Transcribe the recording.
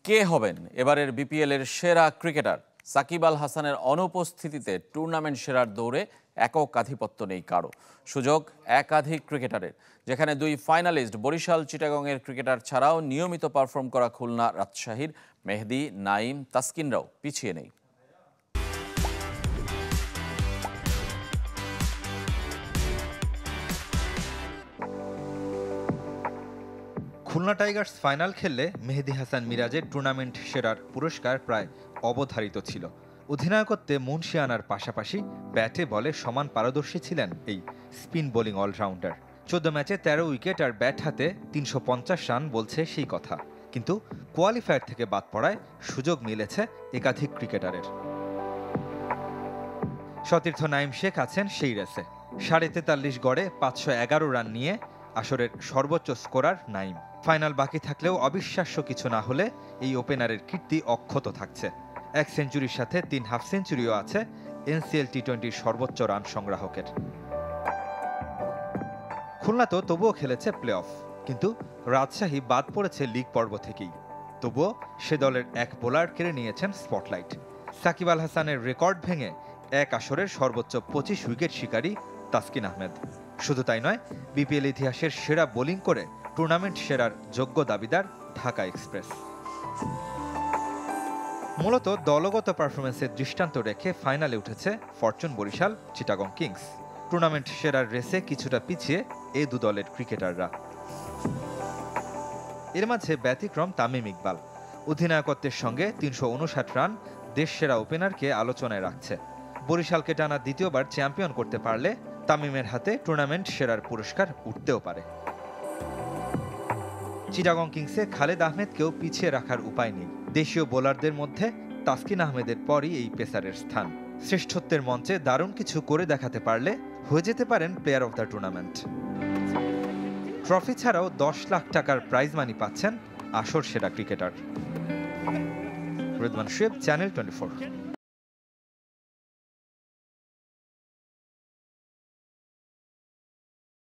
কে হবেন এবারের বিপিএলের সেরা ক্রিকেটার? সাকিব আল হাসানের অনুপস্থিতিতে টুর্নামেন্ট সেরার দৌড়ে একক আধিপত্য নেই কারো। সুযোগ একাধিক ক্রিকেটারের, যেখানে দুই ফাইনালিস্ট বরিশাল চিটাগংয়ের ক্রিকেটার ছাড়াও নিয়মিত পারফর্ম করা খুলনা রাজশাহীর মেহেদী, নাঈম, তাসকিনরাও পিছিয়ে নেই। খুলনা টাইগার্স ফাইনাল খেললে মেহেদী হাসান মিরাজের টুর্নামেন্ট সেরার পুরস্কার প্রায় অবধারিত ছিল। অধিনায়কত্বে মুন্সিয়ানার পাশাপাশি ব্যাটে বলে সমান পারদর্শী ছিলেন এই স্পিন বোলিং অলরাউন্ডার। 14 ম্যাচে 13 উইকেট আর ব্যাট হাতে 350 রান বলছে সেই কথা। কিন্তু কোয়ালিফায়ার থেকে বাদ পড়ায় সুযোগ মিলেছে একাধিক ক্রিকেটারের। সতীর্থ নাঈম শেখ আছেন সেই রেসে। 43.5 গড়ে 511 রান নিয়ে আসরের সর্বোচ্চ স্কোরার নাঈম। ফাইনাল বাকি থাকলেও অবিশ্বাস্য কিছু না হলে এই ওপেনারের কীর্তি অক্ষত থাকছে। 1 সেঞ্চুরির সাথে 3 হাফ সেঞ্চুরিও আছে এনসিএল টি20 সর্বোচ্চ রান সংগ্রাহকের। খুলনা তো তবুও খেলেছে প্লে অফ, কিন্তু রাজশাহী বাদ পড়েছে লিগ পর্ব থেকেই। তবুও সে দলের এক বোলার কেড়ে নিয়েছেন স্পটলাইট। সাকিব আল হাসানের রেকর্ড ভেঙে এক আসরের সর্বোচ্চ 25 উইকেট শিকারী তাসকিন আহমেদ। শুধু তাই নয়, বিপিএল ইতিহাসের সেরা বোলিং করে টুর্নামেন্ট সেরার যোগ্য দাবিদার ঢাকা এক্সপ্রেস। মূলত দলগত পারফরমেন্সের দৃষ্টান্ত রেখে ফাইনালে উঠেছে fortune Barishal, Chittagong kings. Tournament সেরার রেসে কিছুটা পিছিয়ে এই দু দলের ক্রিকেটাররা। এর মাঝে ব্যতিক্রম তামিম ইকবাল। অধিনায়কত্বের সঙ্গে 359 রান দেশ সেরা ওপেনারকে আলোচনায় রাখছে। বরিশালকে টানা দ্বিতীয়বার চ্যাম্পিয়ন করতে পারলে তামিমের হাতে টুর্নামেন্ট সেরার পুরস্কার উঠতেও পারে। চিটাগং কিংসে খালেদ আহমেদকেও পিছিয়ে রাখার উপায় নেই। দেশীয় বোলারদের মধ্যে তাসকিন আহমেদের পরই এই পেসারের স্থান। শ্রেষ্ঠত্বের মঞ্চে দারুণ কিছু করে দেখাতে পারলে হয়ে যেতে পারেন player of the tournament. Trophy ছাড়াও 10 লাখ টাকার প্রাইজ মানি পাচ্ছেন আসর সেরা ক্রিকেটার। রিদওয়ান শুয়েব, চ্যানেল 24।